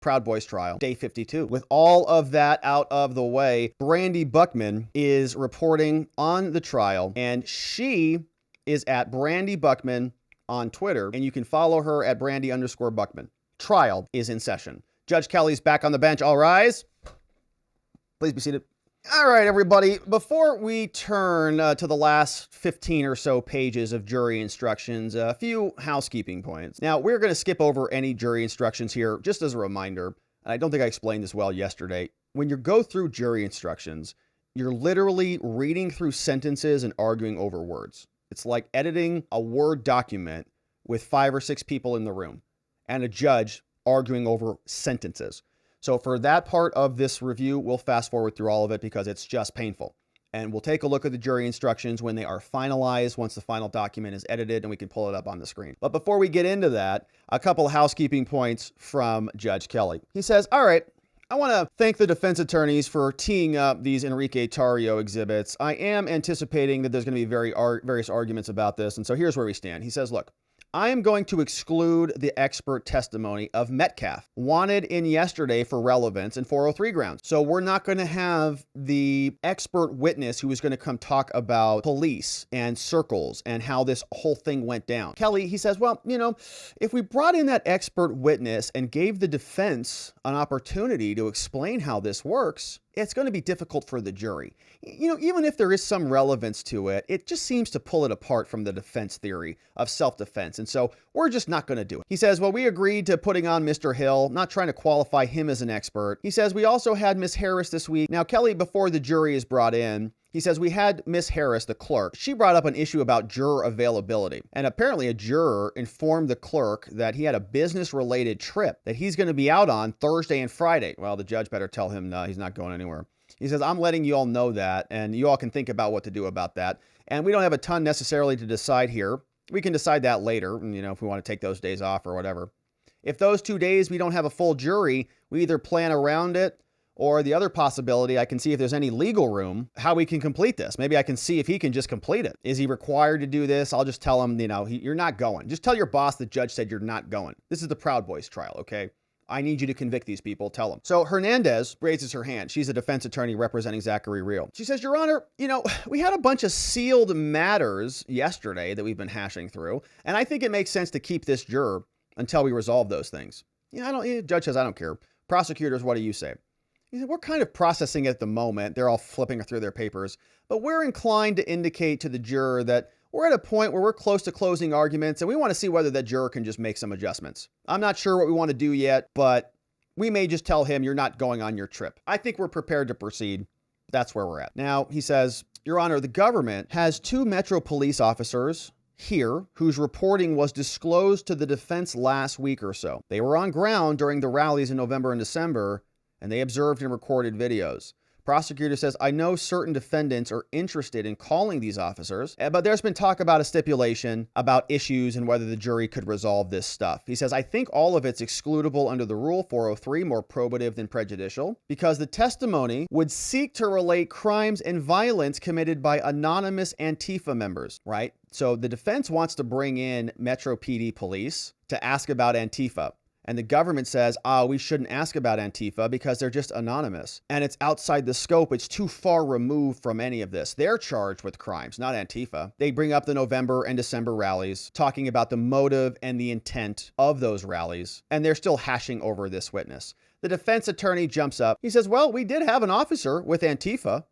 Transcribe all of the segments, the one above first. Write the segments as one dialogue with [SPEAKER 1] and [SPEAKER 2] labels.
[SPEAKER 1] Proud Boys trial, day 52. With all of that out of the way, Brandy Buckman is reporting on the trial, and she is at Brandy Buckman on Twitter, and you can follow her at Brandy_Buckman. Trial is in session. Judge Kelly's back on the bench. All rise. Please be seated. All right, everybody. Before we turn to the last 15 or so pages of jury instructions, a few housekeeping points. Now, we're going to skip over any jury instructions here, just as a reminder. I don't think I explained this well yesterday. When you go through jury instructions, you're literally reading through sentences and arguing over words. It's like editing a Word document with 5 or 6 people in the room and a judge arguing over sentences. So for that part of this review, we'll fast forward through all of it because it's just painful. And we'll take a look at the jury instructions when they are finalized, once the final document is edited, and we can pull it up on the screen. But before we get into that, a couple of housekeeping points from Judge Kelly. He says, all right, I want to thank the defense attorneys for teeing up these Enrique Tarrio exhibits. I am anticipating that there's going to be various arguments about this. And so here's where we stand. He says, look, I am going to exclude the expert testimony of Metcalf, wanted in yesterday for relevance and 403 grounds. So we're not going to have the expert witness who is going to come talk about police and circles and how this whole thing went down. Kelly, he says, well, you know, if we brought in that expert witness and gave the defense an opportunity to explain how this works, it's going to be difficult for the jury. You know, even if there is some relevance to it, it just seems to pull it apart from the defense theory of self-defense. And so we're just not going to do it. He says, well, we agreed to putting on Mr. Hill, not trying to qualify him as an expert. He says, we also had Miss Harris this week. Now, Kelly, before the jury is brought in, he says, we had Miss Harris, the clerk. She brought up an issue about juror availability. And apparently a juror informed the clerk that he had a business-related trip that he's going to be out on Thursday and Friday. Well, the judge better tell him no, he's not going anywhere. He says, I'm letting you all know that, and you all can think about what to do about that. And we don't have a ton necessarily to decide here. We can decide that later, you know, if we want to take those days off or whatever. If those 2 days we don't have a full jury, we either plan around it, or the other possibility, I can see if there's any legal room, how we can complete this. Maybe I can see if he can just complete it. Is he required to do this? I'll just tell him, you know, you're not going. Just tell your boss the judge said you're not going. This is the Proud Boys trial, okay? I need you to convict these people. Tell them. So Hernandez raises her hand. She's a defense attorney representing Zachary Real. She says, Your Honor, you know, we had a bunch of sealed matters yesterday that we've been hashing through, and I think it makes sense to keep this juror until we resolve those things. You know, the judge says, I don't care. Prosecutors, what do you say? He said, we're kind of processing at the moment. They're all flipping through their papers, but we're inclined to indicate to the juror that we're at a point where we're close to closing arguments and we want to see whether that juror can just make some adjustments. I'm not sure what we want to do yet, but we may just tell him you're not going on your trip. I think we're prepared to proceed. That's where we're at. Now, he says, Your Honor, the government has 2 Metro police officers here whose reporting was disclosed to the defense last week or so. They were on ground during the rallies in November and December, and they observed and recorded videos. Prosecutor says, I know certain defendants are interested in calling these officers, but there's been talk about a stipulation about issues and whether the jury could resolve this stuff. He says, I think all of it's excludable under the Rule 403, more probative than prejudicial, because the testimony would seek to relate crimes and violence committed by anonymous Antifa members, right? So the defense wants to bring in Metro PD police to ask about Antifa. And the government says, we shouldn't ask about Antifa because they're just anonymous. And it's outside the scope. It's too far removed from any of this. They're charged with crimes, not Antifa. They bring up the November and December rallies, talking about the motive and the intent of those rallies. And they're still hashing over this witness. The defense attorney jumps up. He says, well, we did have an officer with Antifa,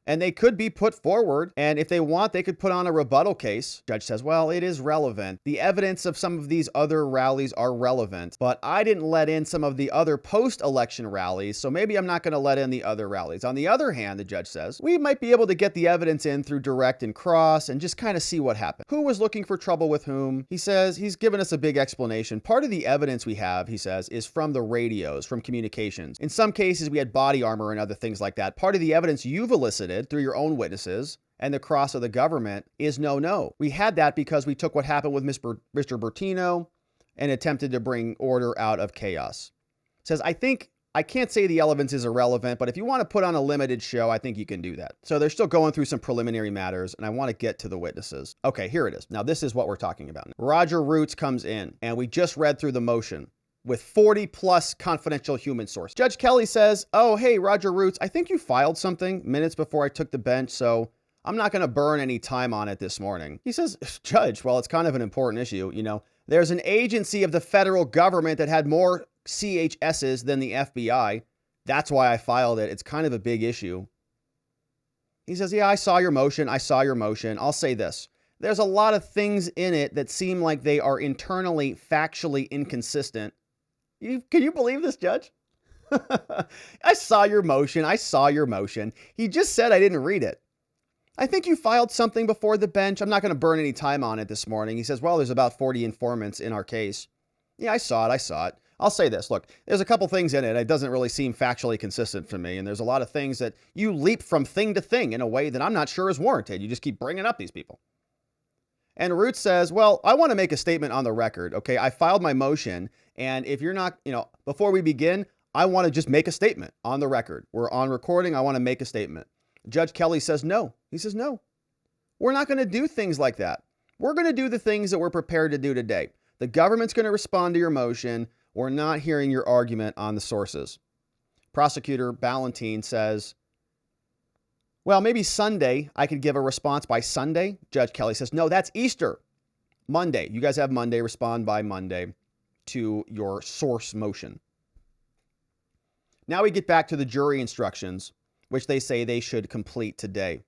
[SPEAKER 1] and they could be put forward. And if they want, they could put on a rebuttal case. Judge says, well, it is relevant. The evidence of some of these other rallies are relevant, but I didn't let in some of the other post-election rallies, so maybe I'm not going to let in the other rallies. On the other hand, the judge says, we might be able to get the evidence in through direct and cross and just kind of see what happened. Who was looking for trouble with whom? He says, he's given us a big explanation. Part of the evidence we have, he says, is from the radios, from communications. In some cases, we had body armor and other things like that. Part of the evidence you've elicited through your own witnesses and the cross of the government is no. We had that because we took what happened with Mr. Bertino and attempted to bring order out of chaos. Says, I can't say the evidence is irrelevant, but if you want to put on a limited show, I think you can do that. So they're still going through some preliminary matters, and I want to get to the witnesses. Okay, here it is. Now, this is what we're talking about. Roger Roots comes in, and we just read through the motion. with 40 plus confidential human source. Judge Kelly says, oh, hey, Roger Roots, I think you filed something minutes before I took the bench, so I'm not going to burn any time on it this morning. He says, Judge, well, it's kind of an important issue. You know, there's an agency of the federal government that had more CHSs than the FBI. That's why I filed it. It's kind of a big issue. He says, yeah, I saw your motion. I'll say this. There's a lot of things in it that seem like they are internally, factually inconsistent. Can you believe this, Judge? I saw your motion. He just said I didn't read it. I think you filed something before the bench. I'm not going to burn any time on it this morning. He says, well, there's about 40 informants in our case. Yeah, I saw it. I'll say this. Look, there's a couple things in it. It doesn't really seem factually consistent to me. And there's a lot of things that you leap from thing to thing in a way that I'm not sure is warranted. You just keep bringing up these people. And Roots says, well, I want to make a statement on the record. Okay, I filed my motion. And if you're not, before we begin, I want to just make a statement on the record. We're on recording. I want to make a statement. Judge Kelly says no. He says, no, we're not going to do things like that. We're going to do the things that we're prepared to do today. The government's going to respond to your motion. We're not hearing your argument on the sources. Prosecutor Ballantine says, well, maybe Sunday I could give a response by Sunday. Judge Kelly says, no, that's Easter. Monday. You guys have Monday. Respond by Monday to your source motion. Now we get back to the jury instructions, which they say they should complete today.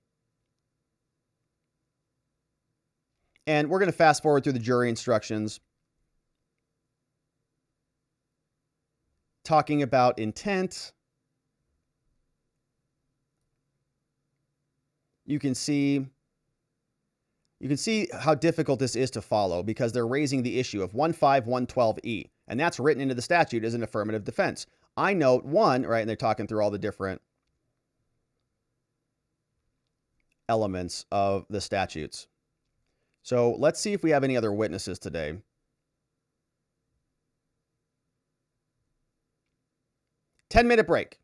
[SPEAKER 1] And we're going to fast forward through the jury instructions, talking about intent. You can see how difficult this is to follow because they're raising the issue of 15112E, and that's written into the statute as an affirmative defense. I note one, right, and they're talking through all the different elements of the statutes. So let's see if we have any other witnesses today. Ten-minute break.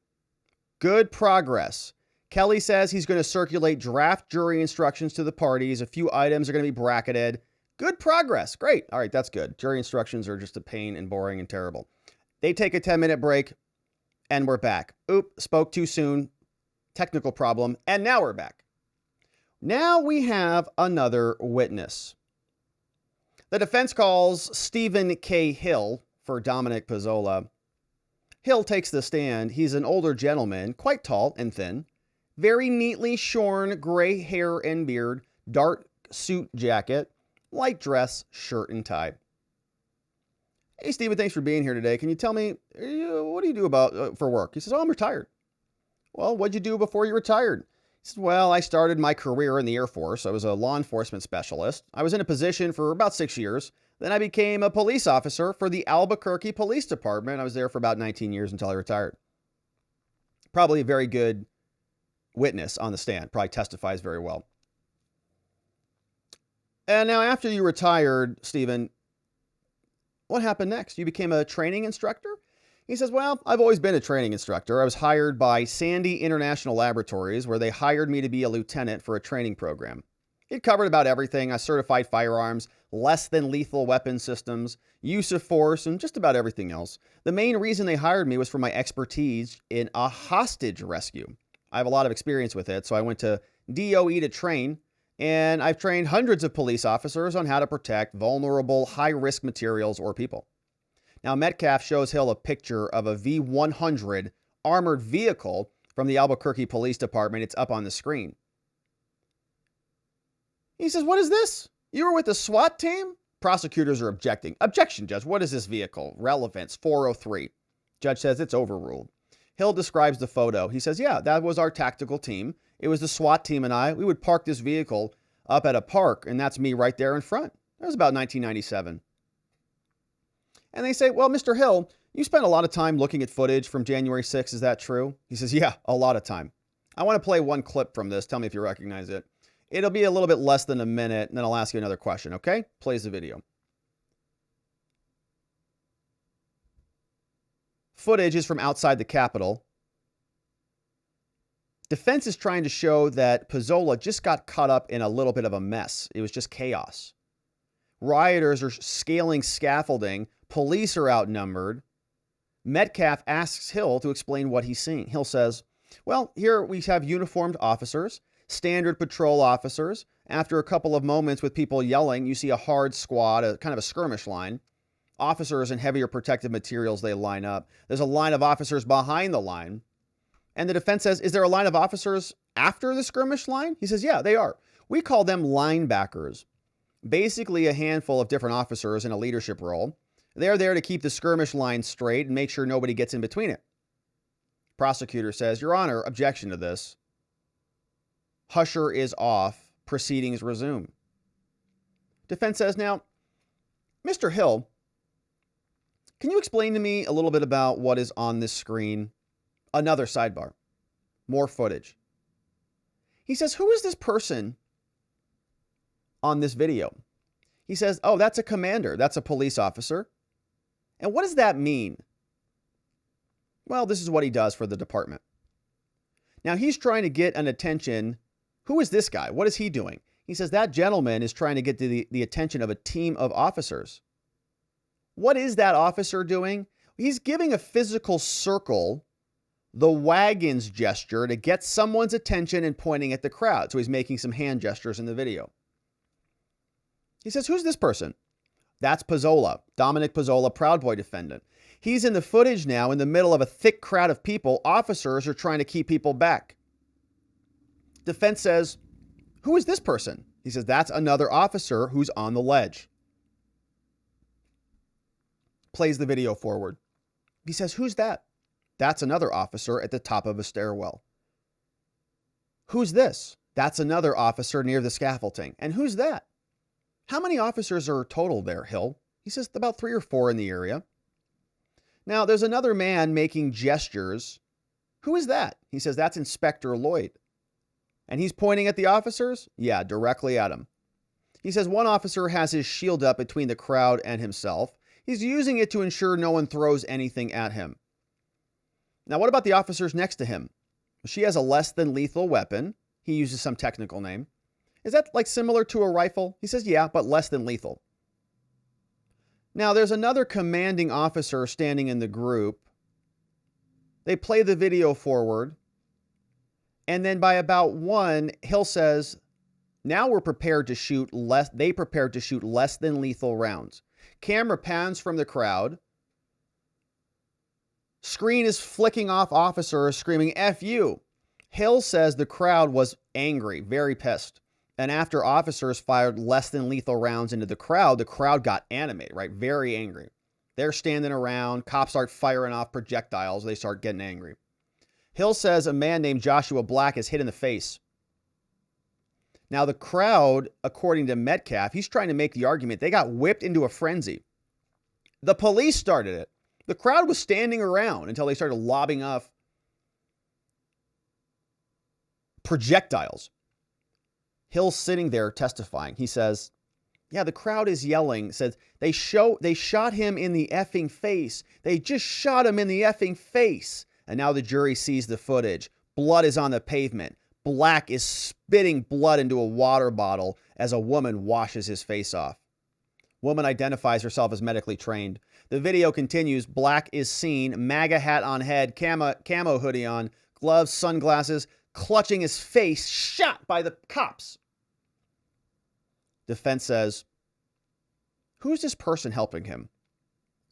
[SPEAKER 1] Good progress. Kelly says he's going to circulate draft jury instructions to the parties. A few items are going to be bracketed. Good progress. Great. All right, that's good. Jury instructions are just a pain and boring and terrible. They take a 10-minute break, and we're back. Oop, spoke too soon. Technical problem. And now we're back. Now we have another witness. The defense calls Stephen K. Hill for Dominic Pezzola. Hill takes the stand. He's an older gentleman, quite tall and thin, very neatly shorn gray hair and beard, dark suit jacket, light dress, shirt and tie. Hey, Stephen, thanks for being here today. Can you tell me, what do you do for work? He says, oh, I'm retired. Well, what'd you do before you retired? He says, well, I started my career in the Air Force. I was a law enforcement specialist. I was in a position for about 6 years. Then I became a police officer for the Albuquerque Police Department. I was there for about 19 years until I retired. Probably a very good witness on the stand. Probably testifies very well. And now after you retired, Stephen, what happened next? You became a training instructor? He says, well, I've always been a training instructor. I was hired by Sandy International Laboratories, where they hired me to be a lieutenant for a training program. It covered about everything. I certified firearms, less than lethal weapon systems, use of force, and just about everything else. The main reason they hired me was for my expertise in a hostage rescue. I have a lot of experience with it, so I went to DOE to train, and I've trained hundreds of police officers on how to protect vulnerable, high-risk materials or people. Now, Metcalf shows Hill a picture of a V-100 armored vehicle from the Albuquerque Police Department. It's up on the screen. He says, what is this? You were with the SWAT team? Prosecutors are objecting. Objection, Judge. What is this vehicle? Relevance 403. Judge says it's overruled. Hill describes the photo. He says, yeah, that was our tactical team. It was the SWAT team and I. We would park this vehicle up at a park, and that's me right there in front. That was about 1997. And they say, well, Mr. Hill, you spent a lot of time looking at footage from January 6th. Is that true? He says, yeah, a lot of time. I want to play one clip from this. Tell me if you recognize it. It'll be a little bit less than a minute, and then I'll ask you another question, okay? Plays the video. Footage is from outside the Capitol. Defense is trying to show that Pezzola just got caught up in a little bit of a mess. It was just chaos. Rioters are scaling scaffolding. Police are outnumbered. Metcalf asks Hill to explain what he's seeing. Hill says, well, here we have uniformed officers, standard patrol officers. After a couple of moments with people yelling, you see a hard squad, a kind of a skirmish line. Officers in heavier protective materials, they line up. There's a line of officers behind the line. And the defense says, is there a line of officers after the skirmish line? He says, yeah, they are. We call them linebackers. Basically a handful of different officers in a leadership role. They're there to keep the skirmish line straight and make sure nobody gets in between it. Prosecutor says, Your Honor, objection to this. Husher is off. Proceedings resume. Defense says, now, Mr. Hill, can you explain to me a little bit about what is on this screen? Another sidebar. More footage. He says, who is this person on this video? He says, oh, that's a commander. That's a police officer. And what does that mean? Well, this is what he does for the department. Now, he's trying to get an attention. Who is this guy? What is he doing? He says that gentleman is trying to get to the attention of a team of officers. What is that officer doing? He's giving a physical circle, the wagons gesture, to get someone's attention and pointing at the crowd. So he's making some hand gestures in the video. He says, who's this person? That's Pezzola, Dominic Pezzola, Proud Boy defendant. He's in the footage now in the middle of a thick crowd of people. Officers are trying to keep people back. Defense says, who is this person? He says, that's another officer who's on the ledge. Plays the video forward. He says, who's that? That's another officer at the top of a stairwell. Who's this? That's another officer near the scaffolding. And who's that? How many officers are total there, Hill? He says about 3 or 4 in the area. Now, there's another man making gestures. Who is that? He says, that's Inspector Lloyd. And he's pointing at the officers? Yeah, directly at him. He says one officer has his shield up between the crowd and himself. He's using it to ensure no one throws anything at him. Now, what about the officers next to him? She has a less than lethal weapon. He uses some technical name. Is that like similar to a rifle? He says, yeah, but less than lethal. Now, there's another commanding officer standing in the group. They play the video forward. And then by about 1, Hill says, now we're prepared to shoot less. They prepared to shoot less than lethal rounds. Camera pans from the crowd. Screen is flicking off officers screaming, F you. Hill says the crowd was angry, very pissed. And after officers fired less than lethal rounds into the crowd got animated, right? Very angry. They're standing around. Cops start firing off projectiles. They start getting angry. Hill says a man named Joshua Black is hit in the face. Now, the crowd, according to Metcalf, he's trying to make the argument they got whipped into a frenzy. The police started it. The crowd was standing around until they started lobbing off projectiles. Hill's sitting there testifying. He says, yeah, the crowd is yelling, says they shot him in the effing face. They just shot him in the effing face. And now the jury sees the footage. Blood is on the pavement. Black is spitting blood into a water bottle as a woman washes his face off. Woman identifies herself as medically trained. The video continues. Black is seen, MAGA hat on head, camo hoodie on, gloves, sunglasses, clutching his face, shot by the cops. Defense says, who's this person helping him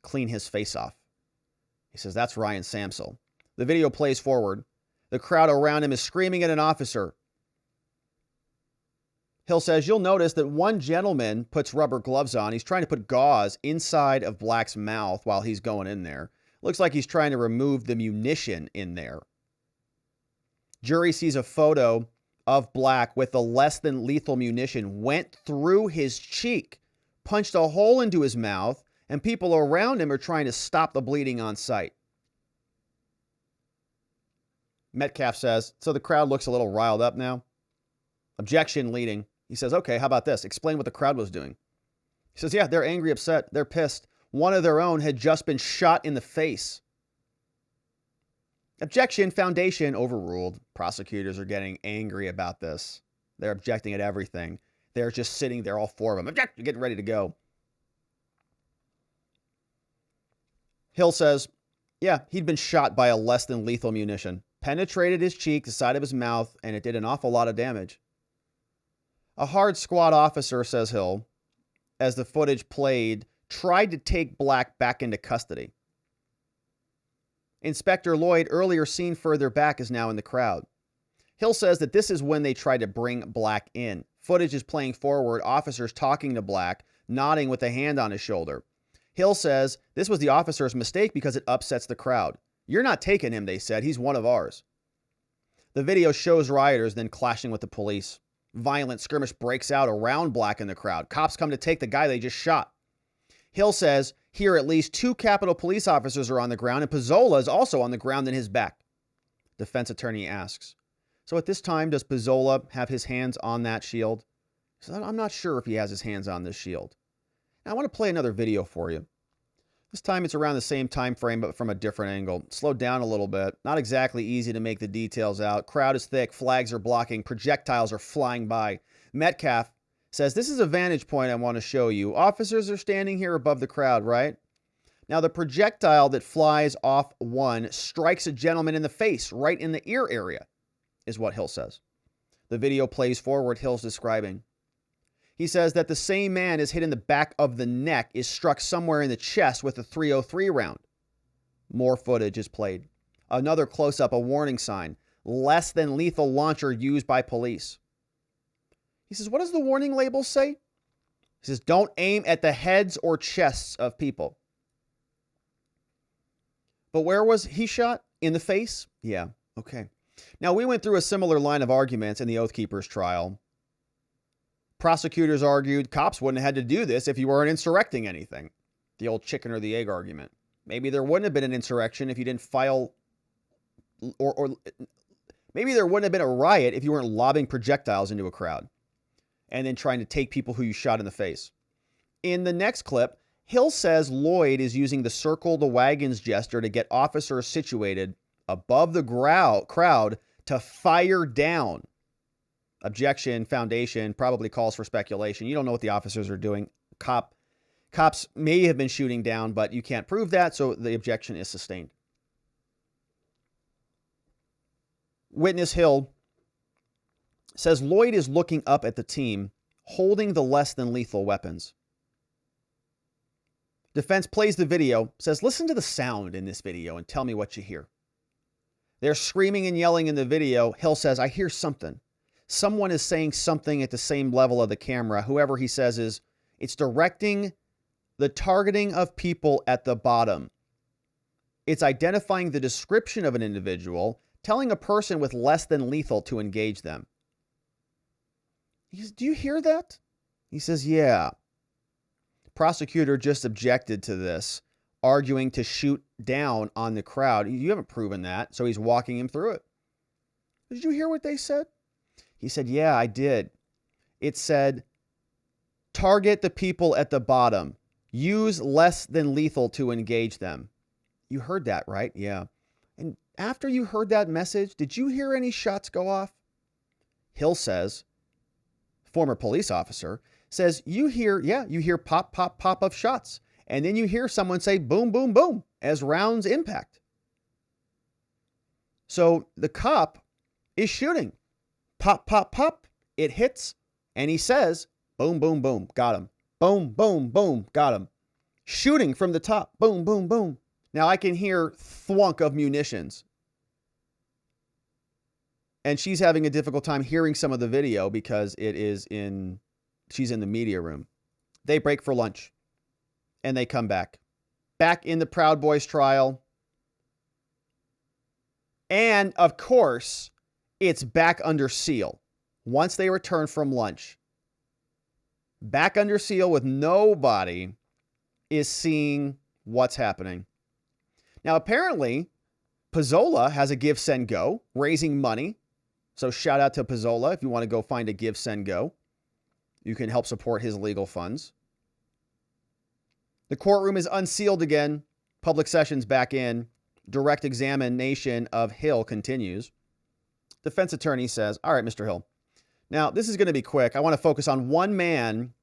[SPEAKER 1] clean his face off? He says, that's Ryan Samsel. The video plays forward. The crowd around him is screaming at an officer. Hill says, you'll notice that one gentleman puts rubber gloves on. He's trying to put gauze inside of Black's mouth while he's going in there. Looks like he's trying to remove the munition in there. Jury sees a photo of Black with the less than lethal munition went through his cheek, punched a hole into his mouth, and people around him are trying to stop the bleeding on sight. Metcalf says, so the crowd looks a little riled up now. Objection leading. He says, okay, how about this? Explain what the crowd was doing. He says, yeah, they're angry, upset. They're pissed. One of their own had just been shot in the face. Objection, foundation, overruled. Prosecutors are getting angry about this. They're objecting at everything. They're just sitting there, all 4 of them. Object, getting ready to go. Hill says, yeah, he'd been shot by a less than lethal munition. Penetrated his cheek, the side of his mouth, and it did an awful lot of damage. A hard squad officer, says Hill, as the footage played, tried to take Black back into custody. Inspector Lloyd, earlier seen further back, is now in the crowd. Hill says that this is when they tried to bring Black in. Footage is playing forward, officers talking to Black, nodding with a hand on his shoulder. Hill says this was the officer's mistake because it upsets the crowd. You're not taking him, they said. He's one of ours. The video shows rioters then clashing with the police. Violent skirmish breaks out around Black in the crowd. Cops come to take the guy they just shot. Hill says here at least 2 Capitol police officers are on the ground, and Pezzola is also on the ground in his back. Defense attorney asks, so at this time, does Pezzola have his hands on that shield? He says, I'm not sure if he has his hands on this shield. Now, I want to play another video for you. This time it's around the same time frame, but from a different angle. Slowed down a little bit. Not exactly easy to make the details out. Crowd is thick. Flags are blocking. Projectiles are flying by. Metcalf says, this is a vantage point I want to show you. Officers are standing here above the crowd, right? Now, the projectile that flies off one strikes a gentleman in the face, right in the ear area, is what Hill says. The video plays forward. Hill's describing. He says that the same man is hit in the back of the neck, is struck somewhere in the chest with a .303 round. More footage is played. Another close-up, a warning sign. Less than lethal launcher used by police. He says, what does the warning label say? He says, don't aim at the heads or chests of people. But where was he shot? In the face? Yeah, okay. Now, we went through a similar line of arguments in the Oath Keepers trial. Prosecutors argued cops wouldn't have had to do this if you weren't insurrecting anything. The old chicken or the egg argument. Maybe there wouldn't have been an insurrection if you didn't file, or maybe there wouldn't have been a riot if you weren't lobbing projectiles into a crowd and then trying to take people who you shot in the face. In the next clip, Hill says Lloyd is using the circle the wagons gesture to get officers situated above the crowd to fire down. Objection, foundation, probably calls for speculation. You don't know what the officers are doing. Cops may have been shooting down, but you can't prove that, so the objection is sustained. Witness Hill says Lloyd is looking up at the team, holding the less than lethal weapons. Defense plays the video, says listen to the sound in this video and tell me what you hear. They're screaming and yelling in the video. Hill says, I hear something. Someone is saying something at the same level of the camera. Whoever he says is, it's directing the targeting of people at the bottom. It's identifying the description of an individual, telling a person with less than lethal to engage them. He says, do you hear that? He says, yeah. Prosecutor just objected to this, arguing to shoot down on the crowd. You haven't proven that, so he's walking him through it. Did you hear what they said? He said, yeah, I did. It said, target the people at the bottom. Use less than lethal to engage them. You heard that, right? Yeah. And after you heard that message, did you hear any shots go off? Hill says, former police officer, says, you hear pop, pop, pop of shots. And then you hear someone say, boom, boom, boom, as rounds impact. So the cop is shooting. Pop, pop, pop. It hits. And he says, boom, boom, boom. Got him. Boom, boom, boom. Got him. Shooting from the top. Boom, boom, boom. Now I can hear thwunk of munitions. And she's having a difficult time hearing some of the video because she's in the media room. They break for lunch. And they come back. Back in the Proud Boys trial. And, of course, it's back under seal once they return from lunch. Back under seal with nobody is seeing what's happening. Now, apparently, Pezzola has a Give, Send, Go, raising money. So shout out to Pezzola if you want to go find a Give, Send, Go. You can help support his legal funds. The courtroom is unsealed again. Public sessions back in. Direct examination of Hill continues. Defense attorney says, all right, Mr. Hill. Now, this is going to be quick. I want to focus on one man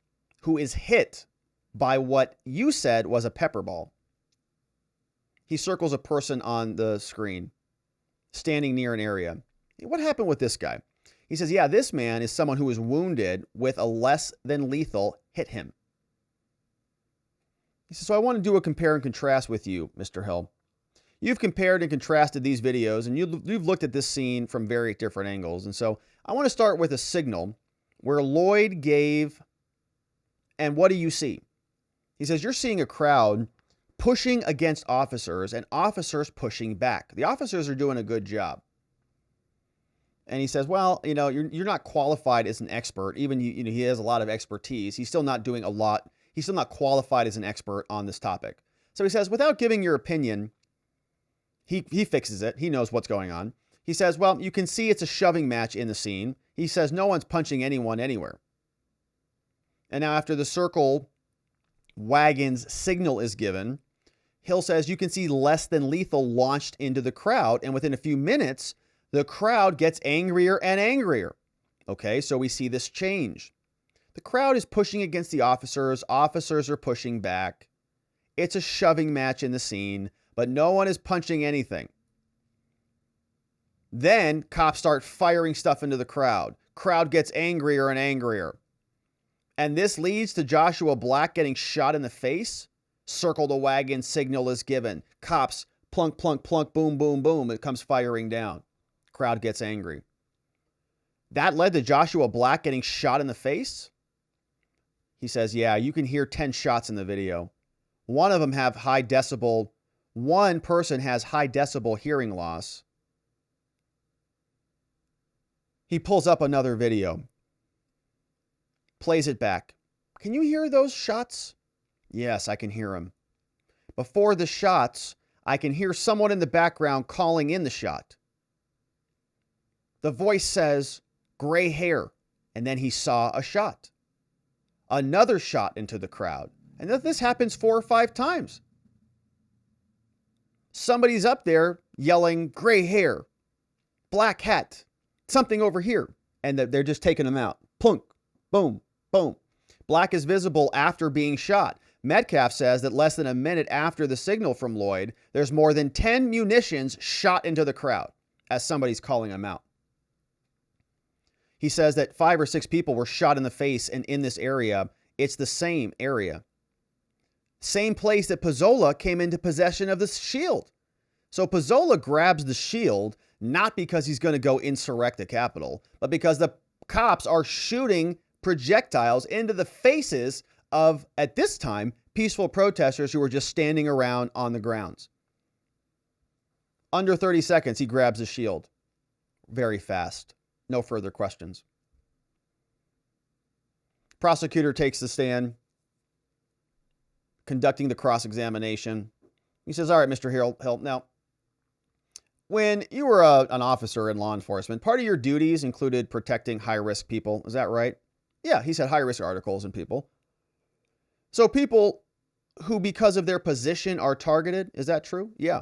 [SPEAKER 1] who is hit by what you said was a pepper ball. He circles a person on the screen standing near an area. What happened with this guy? He says, yeah, this man is someone who was wounded with a less than lethal hit him. He says, so I want to do a compare and contrast with you, Mr. Hill. You've compared and contrasted these videos, and you've looked at this scene from very different angles. And so I want to start with a signal where Lloyd gave, and what do you see? He says, you're seeing a crowd pushing against officers and officers pushing back. The officers are doing a good job. And he says, well, you're not qualified as an expert. Even he has a lot of expertise. He's still not doing a lot. He's still not qualified as an expert on this topic. So he says, without giving your opinion, he fixes it. He knows what's going on. He says, well, you can see it's a shoving match in the scene. He says, no one's punching anyone anywhere. And now after the circle wagon's signal is given, Hill says, you can see less than lethal launched into the crowd. And within a few minutes, the crowd gets angrier and angrier. Okay, so we see this change. The crowd is pushing against the officers. Officers are pushing back. It's a shoving match in the scene, but no one is punching anything. Then cops start firing stuff into the crowd. Crowd gets angrier and angrier. And this leads to Joshua Black getting shot in the face. Circle the wagon signal is given. Cops plunk, plunk, plunk, boom, boom, boom. It comes firing down. Crowd gets angry. That led to Joshua Black getting shot in the face. He says, yeah, you can hear 10 shots in the video. One of them have high decibel. One person has high decibel hearing loss. He pulls up another video. Plays it back. Can you hear those shots? Yes, I can hear them. Before the shots, I can hear someone in the background calling in the shot. The voice says, gray hair. And then he saw a shot. Another shot into the crowd. And this happens 4 or 5 times. Somebody's up there yelling, gray hair, black hat, something over here. And they're just taking him out. Plunk, boom, boom. Black is visible after being shot. Metcalf says that less than a minute after the signal from Lloyd, there's more than 10 munitions shot into the crowd as somebody's calling him out. He says that 5 or 6 people were shot in the face, and in this area, it's the same area. Same place that Pezzola came into possession of the shield. So Pezzola grabs the shield, not because he's going to go insurrect the Capitol, but because the cops are shooting projectiles into the faces of, at this time, peaceful protesters who were just standing around on the grounds. Under 30 seconds, he grabs the shield. Very fast. No further questions. Prosecutor takes the stand, conducting the cross-examination. He says, all right, Mr. Hill, now, when you were an officer in law enforcement, part of your duties included protecting high-risk people. Is that right? Yeah, he said high-risk articles and people. So people who, because of their position, are targeted, is that true? Yeah.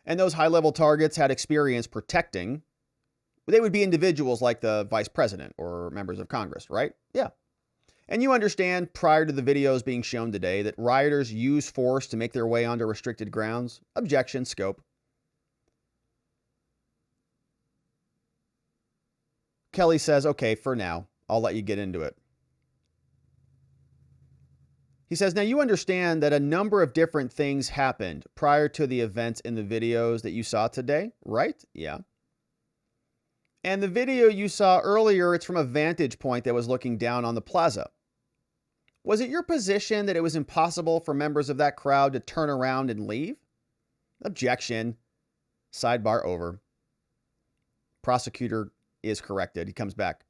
[SPEAKER 1] And those high-level targets had experience protecting. They would be individuals like the vice president or members of Congress, right? Yeah. And you understand, prior to the videos being shown today, that rioters use force to make their way onto restricted grounds? Objection, scope. Kelly says, okay, for now, I'll let you get into it. He says, now you understand that a number of different things happened prior to the events in the videos that you saw today, right? Yeah. And the video you saw earlier, it's from a vantage point that was looking down on the plaza. Was it your position that it was impossible for members of that crowd to turn around and leave? Objection. Sidebar over. Prosecutor is corrected. He comes back.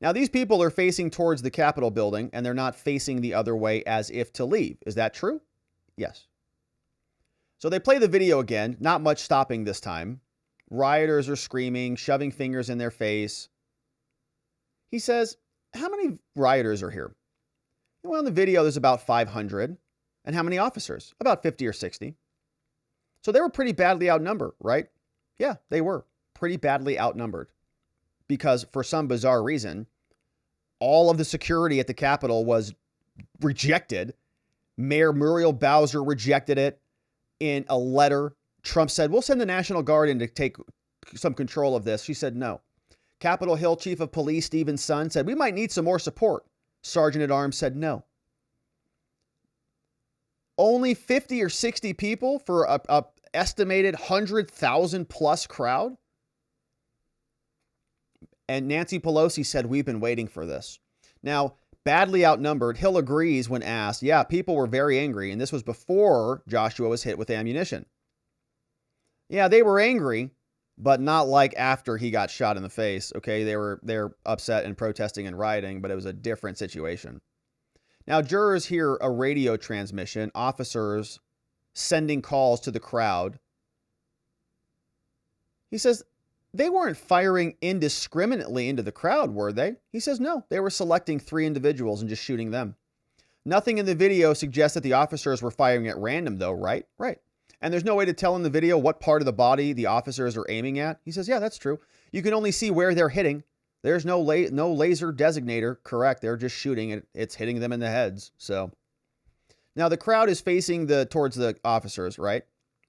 [SPEAKER 1] Now, these people are facing towards the Capitol building, and they're not facing the other way as if to leave. Is that true? Yes. So they play the video again. Not much stopping this time. Rioters are screaming, shoving fingers in their face. He says, how many rioters are here? Well, in the video, there's about 500. And how many officers? About 50 or 60. So they were pretty badly outnumbered, right? Yeah, they were pretty badly outnumbered. Because for some bizarre reason, all of the security at the Capitol was rejected. Mayor Muriel Bowser rejected it. in a letter. Trump said, we'll send the National Guard in to take some control of this. She said no. Capitol Hill Chief of Police Stephen Sun said, we might need some more support. Sergeant at Arms said no. Only 50 or 60 people for a estimated 100,000 plus crowd? And Nancy Pelosi said, we've been waiting for this. Now, badly outnumbered, Hill agrees when asked, yeah, people were very angry, and this was before Joshua was hit with ammunition. Yeah, they were angry, but not like after he got shot in the face, okay? They're upset and protesting and rioting, but it was a different situation. Now, jurors hear a radio transmission, officers sending calls to the crowd. He says, they weren't firing indiscriminately into the crowd, were they? He says, no, they were selecting 3 individuals and just shooting them. Nothing in the video suggests that the officers were firing at random, though, right? Right. And there's no way to tell in the video what part of the body the officers are aiming at. He says, yeah, that's true. You can only see where they're hitting. There's no laser designator. Correct. They're just shooting it. It's hitting them in the heads. So now the crowd is facing towards the officers, right?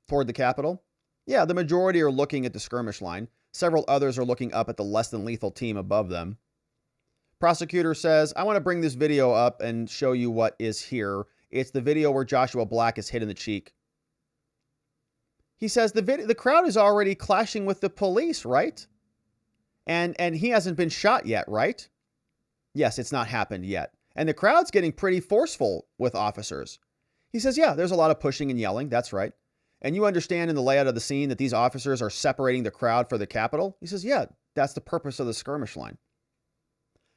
[SPEAKER 1] Toward the Capitol. Yeah, the majority are looking at the skirmish line. Several others are looking up at the less than lethal team above them. Prosecutor says, I want to bring this video up and show you what is here. It's the video where Joshua Black is hit in the cheek. He says the crowd is already clashing with the police, right? And he hasn't been shot yet, right? Yes, it's not happened yet. And the crowd's getting pretty forceful with officers. He says, yeah, there's a lot of pushing and yelling. That's right. And you understand in the layout of the scene that these officers are separating the crowd for the Capitol? He says, yeah, that's the purpose of the skirmish line.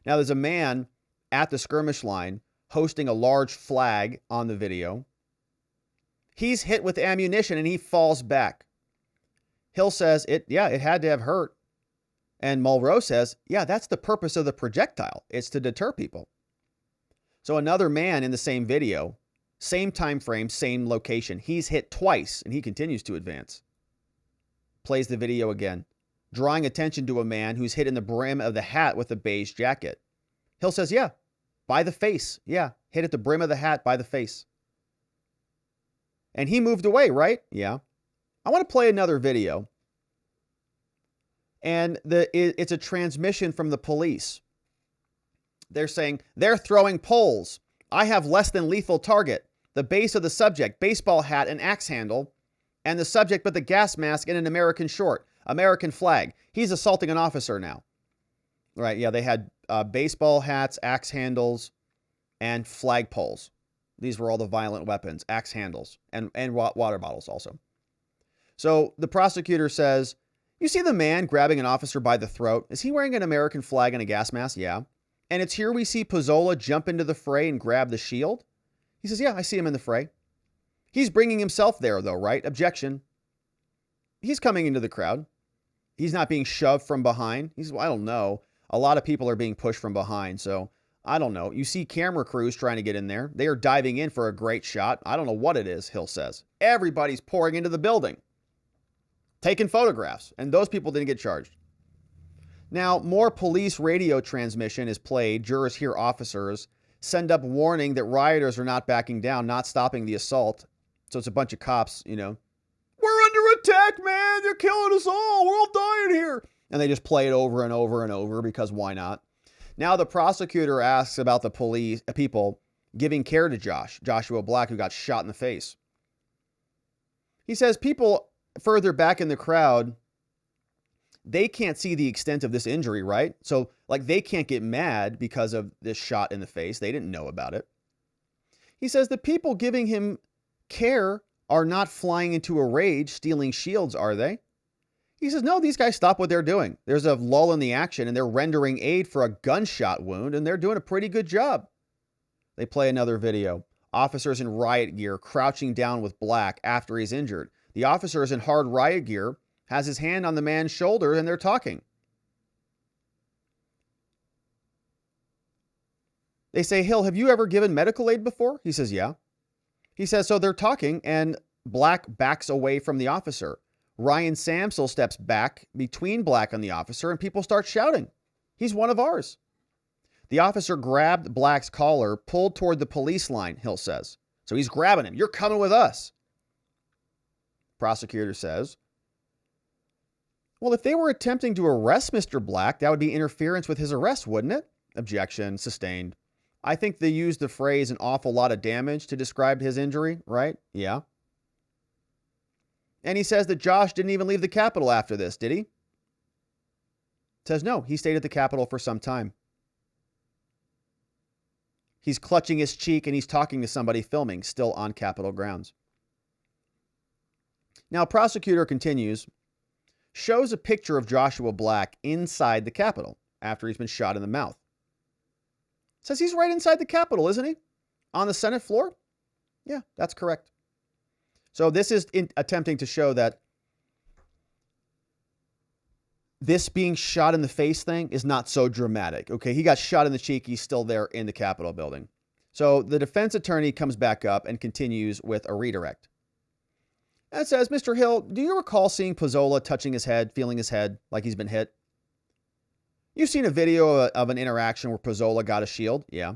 [SPEAKER 1] Now, there's a man at the skirmish line hosting a large flag on the video. He's hit with ammunition and he falls back. Hill says, it had to have hurt. And Mulrow says, yeah, that's the purpose of the projectile. It's to deter people. So another man in the same video, same time frame, same location. He's hit twice and he continues to advance. Plays the video again, drawing attention to a man who's hit in the brim of the hat with a beige jacket. Hill says, yeah, by the face. Yeah, hit at the brim of the hat by the face. And he moved away, right? Yeah. I want to play another video. And it's a transmission from the police. They're saying, they're throwing poles. I have less than lethal target. The base of the subject, baseball hat and axe handle. And the subject with the gas mask and an American short. American flag. He's assaulting an officer now. Right, yeah, they had baseball hats, axe handles, and flag poles. These were all the violent weapons, axe handles, and water bottles also. So the prosecutor says, you see the man grabbing an officer by the throat? Is he wearing an American flag and a gas mask? Yeah. And it's here we see Pezzola jump into the fray and grab the shield? He says, yeah, I see him in the fray. He's bringing himself there, though, right? Objection. He's coming into the crowd. He's not being shoved from behind. I don't know. A lot of people are being pushed from behind, so I don't know. You see camera crews trying to get in there. They are diving in for a great shot. I don't know what it is, Hill says. Everybody's pouring into the building, taking photographs, and those people didn't get charged. Now, more police radio transmission is played. Jurors hear officers send up warning that rioters are not backing down, not stopping the assault. So it's a bunch of cops, we're under attack, man. They're killing us all. We're all dying here. And they just play it over and over and over because why not? Now the prosecutor asks about the people giving care to Joshua Black, who got shot in the face. He says people further back in the crowd, they can't see the extent of this injury, right? So they can't get mad because of this shot in the face. They didn't know about it. He says the people giving him care are not flying into a rage, stealing shields, are they? He says, no, these guys stop what they're doing. There's a lull in the action and they're rendering aid for a gunshot wound and they're doing a pretty good job. They play another video. Officers in riot gear crouching down with Black after he's injured. The officer is in hard riot gear, has his hand on the man's shoulder, and they're talking. They say, Hill, have you ever given medical aid before? He says, yeah. He says, so they're talking, and Black backs away from the officer. Ryan Samsel steps back between Black and the officer, and people start shouting. He's one of ours. The officer grabbed Black's collar, pulled toward the police line, Hill says. So he's grabbing him. You're coming with us. Prosecutor says, well, if they were attempting to arrest Mr. Black, that would be interference with his arrest, wouldn't it? Objection sustained. I think they used the phrase an awful lot of damage to describe his injury, right? Yeah. And he says that Josh didn't even leave the Capitol after this, did he? Says no, he stayed at the Capitol for some time. He's clutching his cheek and he's talking to somebody filming, still on Capitol grounds. Now, prosecutor continues, shows a picture of Joshua Black inside the Capitol after he's been shot in the mouth. Says he's right inside the Capitol, isn't he? On the Senate floor? Yeah, that's correct. So this is attempting to show that this being shot in the face thing is not so dramatic. Okay, he got shot in the cheek. He's still there in the Capitol building. So the defense attorney comes back up and continues with a redirect. And it says, Mr. Hill, do you recall seeing Pezzola touching his head, feeling his head like he's been hit? You've seen a video of an interaction where Pezzola got a shield? Yeah.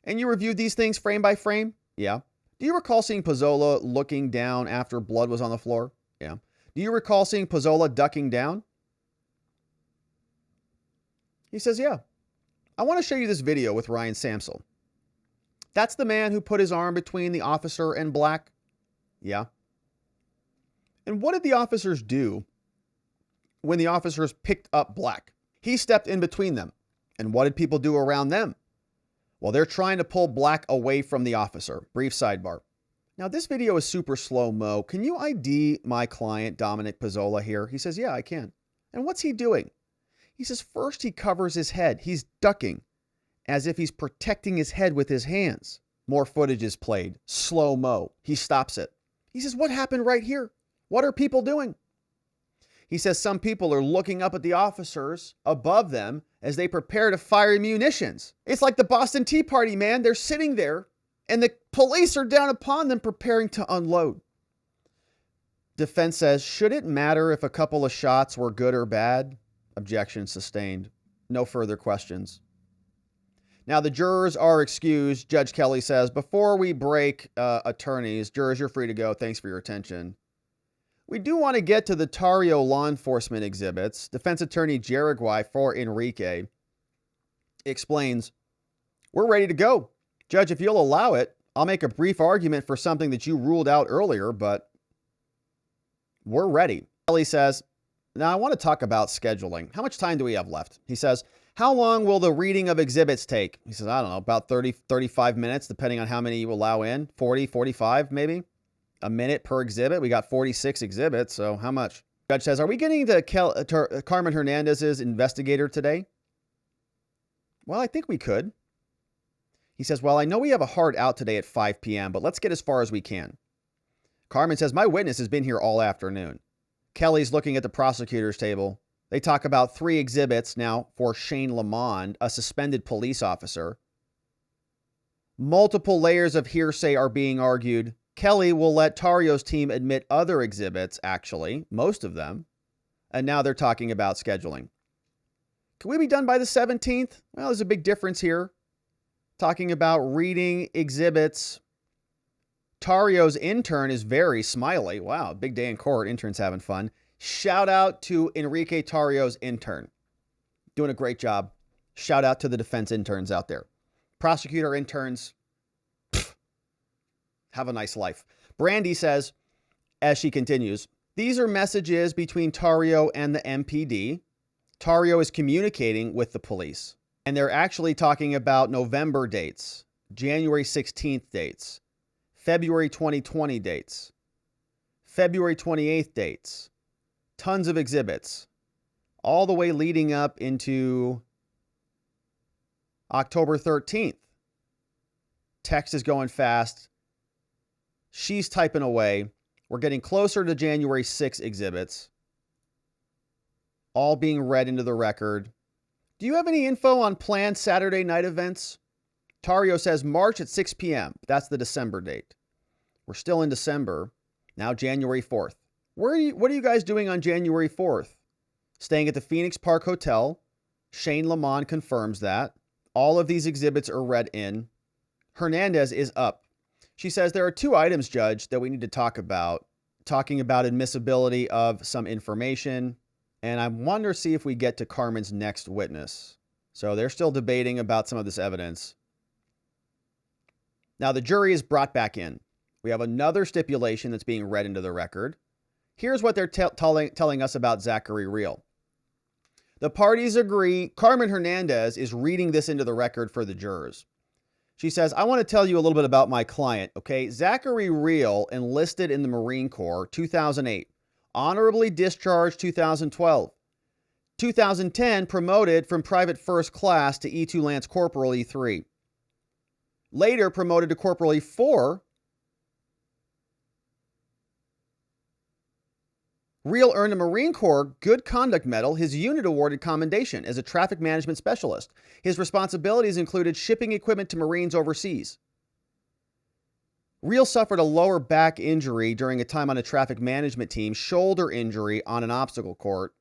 [SPEAKER 1] And you reviewed these things frame by frame? Yeah. Do you recall seeing Pezzola looking down after blood was on the floor? Yeah. Do you recall seeing Pezzola ducking down? He says, yeah. I want to show you this video with Ryan Samsel. That's the man who put his arm between the officer and Black? Yeah. And what did the officers do when the officers picked up Black? He stepped in between them. And what did people do around them? Well, they're trying to pull Black away from the officer. Brief sidebar. Now, this video is super slow-mo. Can you ID my client, Dominic Pezzola, here? He says, yeah, I can. And what's he doing? He says, first he covers his head. He's ducking as if he's protecting his head with his hands. More footage is played. Slow-mo. He stops it. He says, what happened right here? What are people doing? He says some people are looking up at the officers above them as they prepare to fire munitions. It's like the Boston Tea Party, man. They're sitting there and the police are down upon them preparing to unload. Defense says, should it matter if a couple of shots were good or bad? Objection sustained. No further questions. Now the jurors are excused. Judge Kelly says, before we break, attorneys, jurors, you're free to go. Thanks for your attention. We do want to get to the Tario law enforcement exhibits. Defense attorney Jerigwai for Enrique explains, we're ready to go. Judge, if you'll allow it, I'll make a brief argument for something that you ruled out earlier, but we're ready. Kelly says, now I want to talk about scheduling. How much time do we have left? He says, how long will the reading of exhibits take? He says, I don't know, about 30, 35 minutes, depending on how many you allow in. 40, 45 maybe? A minute per exhibit. We got 46 exhibits, so how much? Judge says, are we getting to Carmen Hernandez's investigator today? Well, I think we could. He says, well, I know we have a hard out today at 5 p.m., but let's get as far as we can. Carmen says, my witness has been here all afternoon. Kelly's looking at the prosecutor's table. They talk about 3 exhibits now for Shane Lamond, a suspended police officer. Multiple layers of hearsay are being argued. Kelly will let Tario's team admit other exhibits, actually, most of them. And now they're talking about scheduling. Can we be done by the 17th? Well, there's a big difference here. Talking about reading exhibits. Tario's intern is very smiley. Wow, big day in court. Intern's having fun. Shout out to Enrique Tario's intern. Doing a great job. Shout out to the defense interns out there. Prosecutor interns, have a nice life. Brandy says, as she continues, these are messages between Tario and the MPD. Tario is communicating with the police. And they're actually talking about November dates, January 16th dates, February 2020 dates, February 28th dates, tons of exhibits, all the way leading up into October 13th. Text is going fast. She's typing away. We're getting closer to January 6 exhibits, all being read into the record. Do you have any info on planned Saturday night events? Tario says March at 6 p.m. That's the December date. We're still in December. Now January 4th. What are you guys doing on January 4th? Staying at the Phoenix Park Hotel. Shane Lamond confirms that. All of these exhibits are read in. Hernandez is up. She says there are 2 items, Judge, that we need to talk about. talking about admissibility of some information. And I wonder to see if we get to Carmen's next witness. So they're still debating about some of this evidence. Now the jury is brought back in. We have another stipulation that's being read into the record. Here's what they're telling us about Zachary Real. The parties agree. Carmen Hernandez is reading this into the record for the jurors. She says, I want to tell you a little bit about my client, okay? Zachary Real enlisted in the Marine Corps 2008, honorably discharged 2012. 2010, promoted from private first class to E2 Lance Corporal E3. Later promoted to Corporal E4. Real earned a Marine Corps Good Conduct Medal, his unit awarded commendation as a traffic management specialist. His responsibilities included shipping equipment to Marines overseas. Real suffered a lower back injury during a time on a traffic management team, shoulder injury on an obstacle court.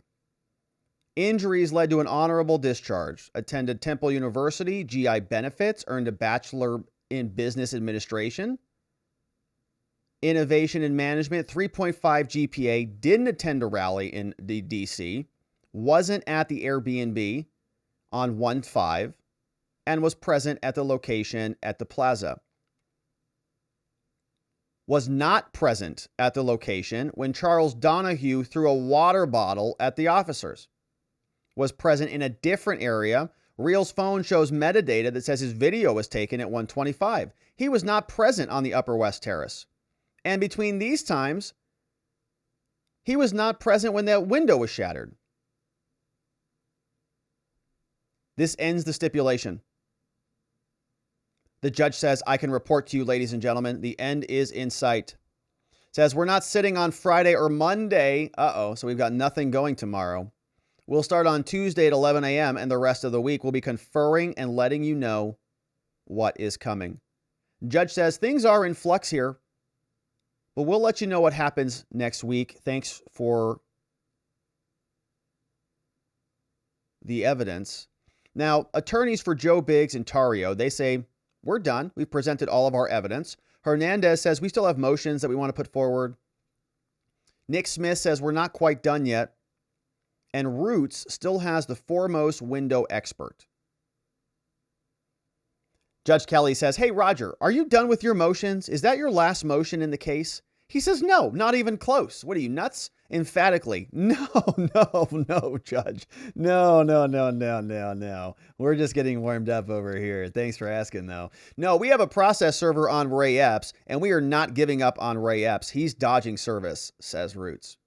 [SPEAKER 1] Injuries led to an honorable discharge. Attended Temple University, GI benefits, earned a bachelor in business administration. Innovation in management, 3.5 GPA, didn't attend a rally in the DC, wasn't at the Airbnb on 1-5, and was present at the location at the plaza. Was not present at the location when Charles Donahue threw a water bottle at the officers. Was present in a different area. Real's phone shows metadata that says his video was taken at 1:25. He was not present on the Upper West Terrace. And between these times, he was not present when that window was shattered. This ends the stipulation. The judge says, I can report to you, ladies and gentlemen, the end is in sight. Says, we're not sitting on Friday or Monday. So we've got nothing going tomorrow. We'll start on Tuesday at 11 a.m. and the rest of the week we'll be conferring and letting you know what is coming. Judge says, things are in flux here, but we'll let you know what happens next week. Thanks for the evidence. Now, attorneys for Joe Biggs and Tario, they say, we're done. We've presented all of our evidence. Hernandez says we still have motions that we want to put forward. Nick Smith says we're not quite done yet. And Roots still has the foremost window expert. Judge Kelly says, hey, Roger, are you done with your motions? Is that your last motion in the case? He says, no, not even close. What are you, nuts? Emphatically, no, Judge. No. We're just getting warmed up over here. Thanks for asking, though. No, we have a process server on Ray Epps, and we are not giving up on Ray Epps. He's dodging service, says Roots.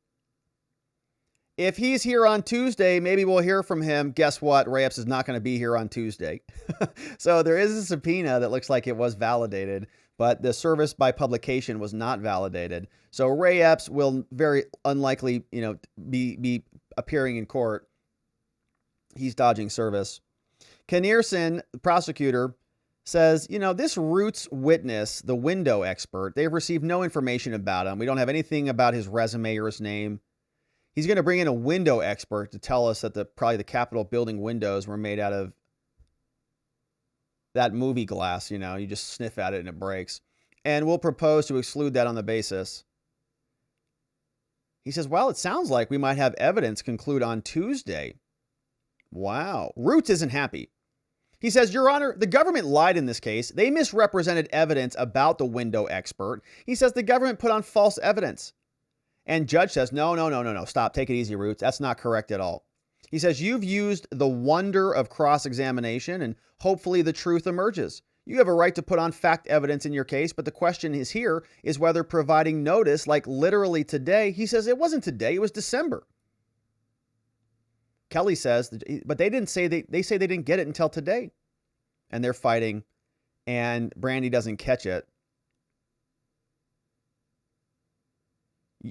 [SPEAKER 1] If he's here on Tuesday, maybe we'll hear from him. Guess what? Ray Epps is not going to be here on Tuesday. So there is a subpoena that looks like it was validated, but the service by publication was not validated. So Ray Epps will very unlikely, be appearing in court. He's dodging service. Kinnearson, the prosecutor, says, this Roots witness, the window expert, they've received no information about him. We don't have anything about his resume or his name. He's going to bring in a window expert to tell us that probably the Capitol building windows were made out of that movie glass. You just sniff at it and it breaks. And we'll propose to exclude that on the basis. He says, well, it sounds like we might have evidence conclude on Tuesday. Wow. Roots isn't happy. He says, Your Honor, the government lied in this case. They misrepresented evidence about the window expert. He says the government put on false evidence. And judge says, no, stop, take it easy, Roots. That's not correct at all. He says, you've used the wonder of cross-examination and hopefully the truth emerges. You have a right to put on fact evidence in your case, but the question is whether providing notice, like literally today. He says it wasn't today, it was December. Kelly says, but they didn't say they say they didn't get it until today. And they're fighting, and Brandy doesn't catch it.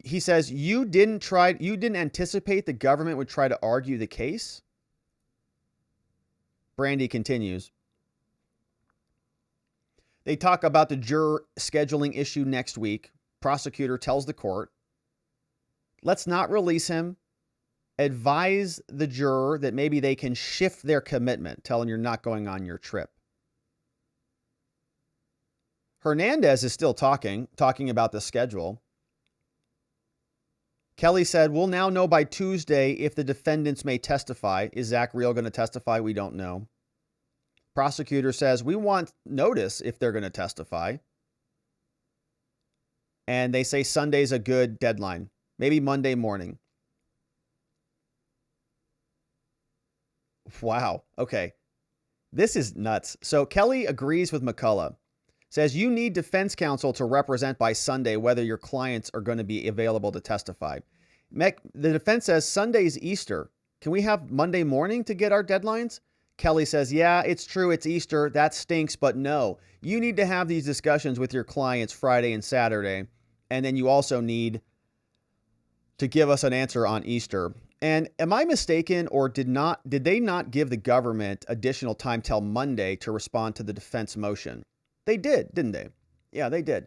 [SPEAKER 1] He says, you didn't anticipate the government would try to argue the case? Brandy continues. They talk about the juror scheduling issue next week. Prosecutor tells the court, let's not release him. Advise the juror that maybe they can shift their commitment. Tell him you're not going on your trip. Hernandez is still talking about the schedule. Kelly said, we'll now know by Tuesday if the defendants may testify. Is Zach Real going to testify? We don't know. Prosecutor says, we want notice if they're going to testify. And they say Sunday's a good deadline. Maybe Monday morning. Wow. Okay. This is nuts. So Kelly agrees with McCullough. Says you need defense counsel to represent by Sunday whether your clients are going to be available to testify. The defense says Sunday's Easter. Can we have Monday morning to get our deadlines? Kelly says, yeah, it's true. It's Easter. That stinks. But no, you need to have these discussions with your clients Friday and Saturday. And then you also need to give us an answer on Easter. And am I mistaken, or did they not give the government additional time till Monday to respond to the defense motion? They did, didn't they? Yeah, they did.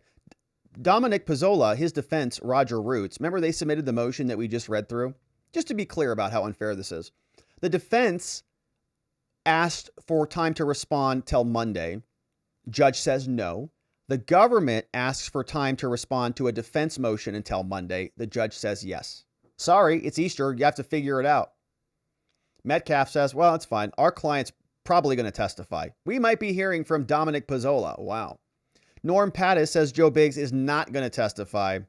[SPEAKER 1] Defendant Pezzola, his defense, Roger Roots, remember they submitted the motion that we just read through? Just to be clear about how unfair this is. The defense asked for time to respond till Monday. Judge says no. The government asks for time to respond to a defense motion until Monday. The judge says yes. Sorry, it's Easter. You have to figure it out. Metcalf says, well, it's fine. Our client's probably going to testify. We might be hearing from Defendant Pezzola. Wow. Norm Pattis says Joe Biggs is not going to testify.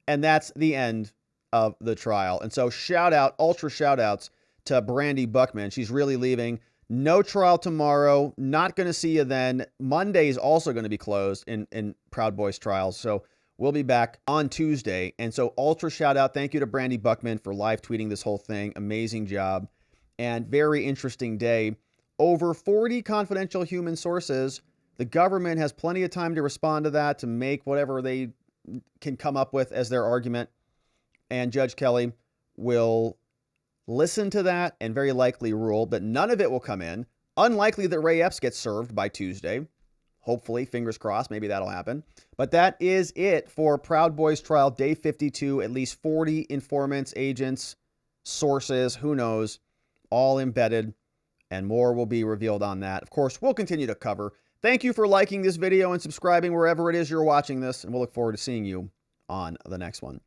[SPEAKER 1] And that's the end of the trial. And so ultra shout outs to Brandy Buckman. She's really leaving. No trial tomorrow. Not going to see you then. Monday is also going to be closed in Proud Boys trials. So we'll be back on Tuesday. And so ultra shout out. Thank you to Brandy Buckman for live tweeting this whole thing. Amazing job. And very interesting day. Over 40 confidential human sources. The government has plenty of time to respond to that, to make whatever they can come up with as their argument. And Judge Kelly will listen to that and very likely rule, but none of it will come in. Unlikely that Ray Epps gets served by Tuesday. Hopefully, fingers crossed, maybe that'll happen. But that is it for Proud Boys trial, day 52. At least 40 informants, agents, sources, who knows, all embedded, and more will be revealed on that. Of course, we'll continue to cover. Thank you for liking this video and subscribing wherever it is you're watching this, and we'll look forward to seeing you on the next one.